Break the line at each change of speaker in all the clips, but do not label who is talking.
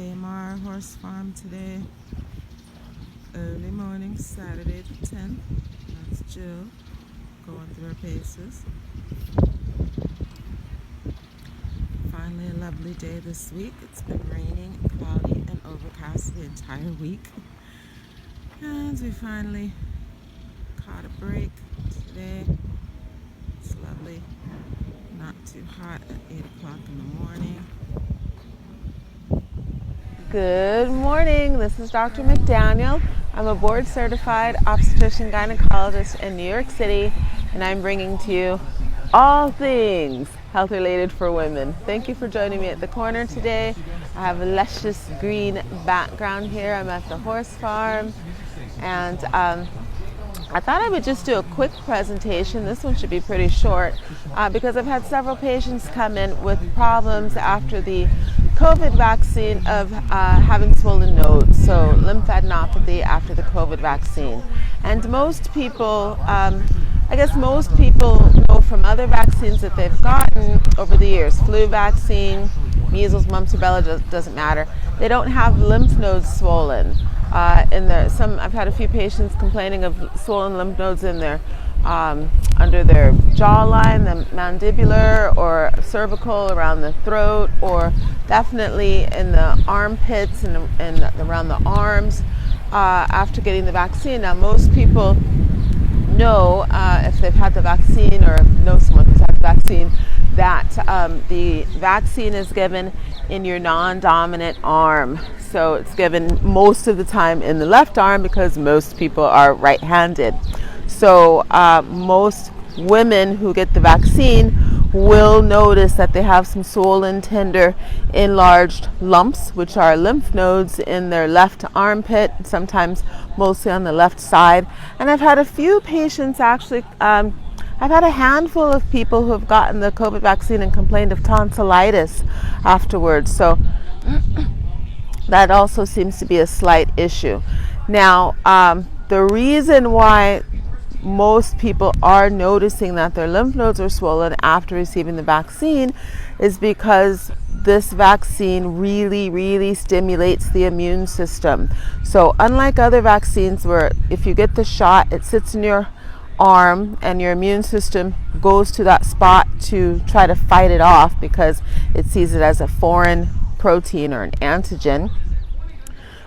AMR Horse Farm today. Early morning, Saturday the 10th. That's Jill going through her paces. Finally a lovely day this week. It's been raining, cloudy, and overcast the entire week. And we finally caught a break today. It's lovely. Not too hot at 8 o'clock in the morning.
Good morning, this is Dr. McDaniel. I'm a board certified obstetrician gynecologist in New York City, and I'm bringing to you all things health related for women. Thank you for joining me at the corner today. I have a luscious green background here. I'm at the horse farm, and I thought I would just do a quick presentation. This one should be pretty short because I've had several patients come in with problems after the COVID vaccine of having swollen nodes, so lymphadenopathy after the COVID vaccine. And most people, I guess most people know from other vaccines that they've gotten over the years, flu vaccine, measles, mumps, rubella, doesn't matter. They don't have lymph nodes swollen. I've had a few patients complaining of swollen lymph nodes in their under their jawline, the mandibular or cervical, around the throat, or definitely in the armpits and around the arms after getting the vaccine. Now, most people know if they've had the vaccine or know someone who's had the vaccine that the vaccine is given in your non-dominant arm. So it's given most of the time in the left arm because most people are right-handed. So most women who get the vaccine will notice that they have some swollen, tender, enlarged lumps, which are lymph nodes in their left armpit, sometimes mostly on the left side. And I've had a few patients actually, I've had a handful of people who have gotten the COVID vaccine and complained of tonsillitis afterwards. So that also seems to be a slight issue. Now, the reason why most people are noticing that their lymph nodes are swollen after receiving the vaccine is because this vaccine really stimulates the immune system. So unlike other vaccines where if you get the shot, it sits in your arm and your immune system goes to that spot to try to fight it off because it sees it as a foreign protein or an antigen.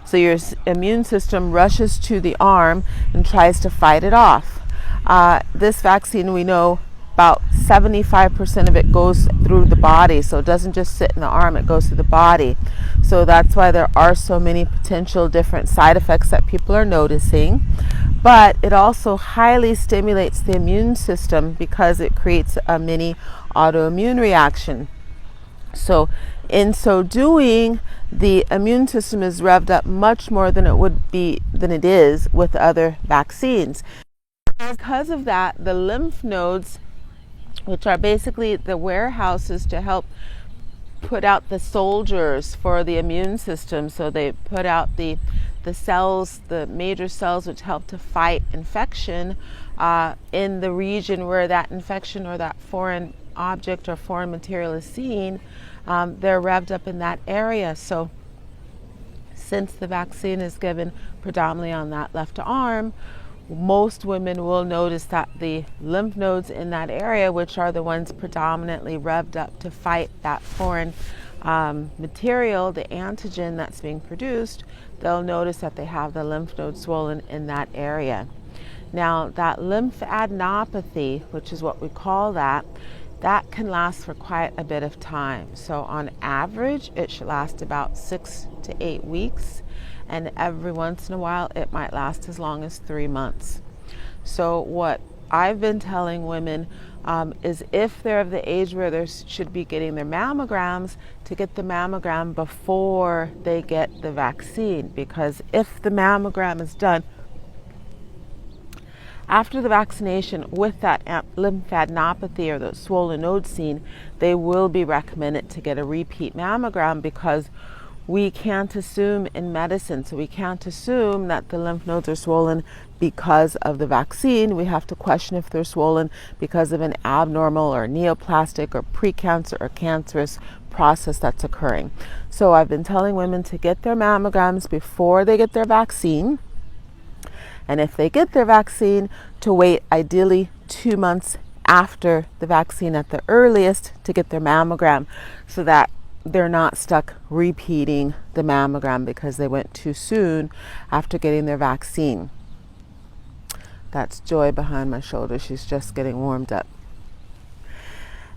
So your immune system rushes to the arm and tries to fight it off. This vaccine, we know about 75% of it goes through the body, so it doesn't just sit in the arm, it goes through the body. So that's why there are so many potential different side effects that people are noticing. But it also highly stimulates the immune system because it creates a mini autoimmune reaction. So in so doing, the immune system is revved up much more than it is with other vaccines. Because of that, the lymph nodes, which are basically the warehouses to help put out the soldiers for the immune system, so they put out the cells, the major cells which help to fight infection in the region where that infection or that foreign object or foreign material is seen, they're revved up in that area. So since the vaccine is given predominantly on that left arm, most women will notice that the lymph nodes in that area, which are the ones predominantly revved up to fight that foreign material, the antigen that's being produced, they'll notice that they have the lymph node swollen in that area. Now, that lymphadenopathy, which is what we call that can last for quite a bit of time. So on average, it should last about 6 to 8 weeks. And every once in a while, it might last as long as 3 months. So what I've been telling women is if they're of the age where they should be getting their mammograms, to get the mammogram before they get the vaccine. Because if the mammogram is done after the vaccination with that lymphadenopathy or the swollen node seen, they will be recommended to get a repeat mammogram because we can't assume in medicine. So we can't assume that the lymph nodes are swollen because of the vaccine. We have to question if they're swollen because of an abnormal or neoplastic or precancer or cancerous process that's occurring. So I've been telling women to get their mammograms before they get their vaccine. And if they get their vaccine, to wait ideally 2 months after the vaccine at the earliest to get their mammogram, so that they're not stuck repeating the mammogram because they went too soon after getting their vaccine. That's Joy behind my shoulder. She's just getting warmed up.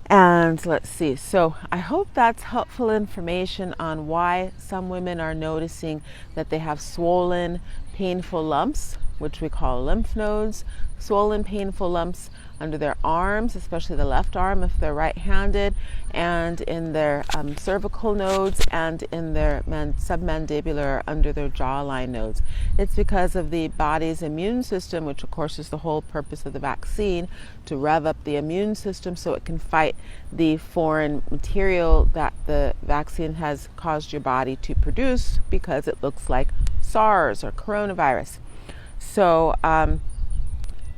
And let's see, so I hope that's helpful information on why some women are noticing that they have swollen, painful lumps, which we call lymph nodes, swollen, painful lumps under their arms, especially the left arm if they're right-handed, and in their cervical nodes and in their submandibular, under their jawline nodes. It's because of the body's immune system, which of course is the whole purpose of the vaccine, to rev up the immune system so it can fight the foreign material that the vaccine has caused your body to produce because it looks like SARS or coronavirus. So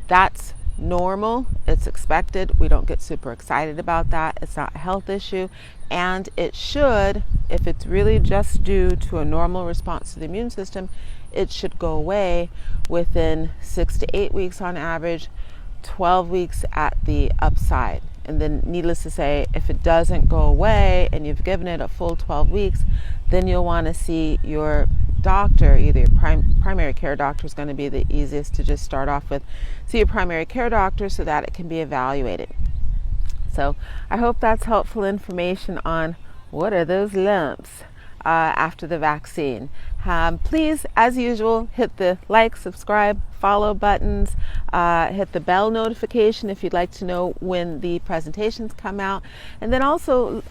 that's normal, it's expected. We don't get super excited about that. It's not a health issue, and it should, if it's really just due to a normal response to the immune system, it should go away within 6 to 8 weeks on average, 12 weeks at the upside. And then needless to say, if it doesn't go away and you've given it a full 12 weeks, then you'll want to see your doctor. Either your primary care doctor is going to be the easiest to just start off with. See your primary care doctor so that it can be evaluated. So I hope that's helpful information on what are those lumps after the vaccine. Please, as usual, hit the like, subscribe, follow buttons, hit the bell notification if you'd like to know when the presentations come out. And then also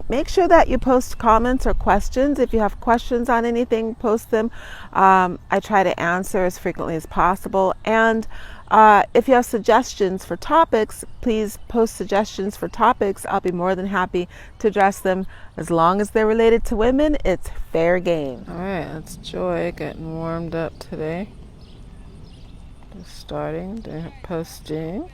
make sure that you post comments or questions. If you have questions on anything, post them. I try to answer as frequently as possible. And if you have suggestions for topics, please post suggestions for topics. I'll be more than happy to address them. As long as they're related to women, it's fair game. All right, that's Joy getting warmed up today. Just starting, posting.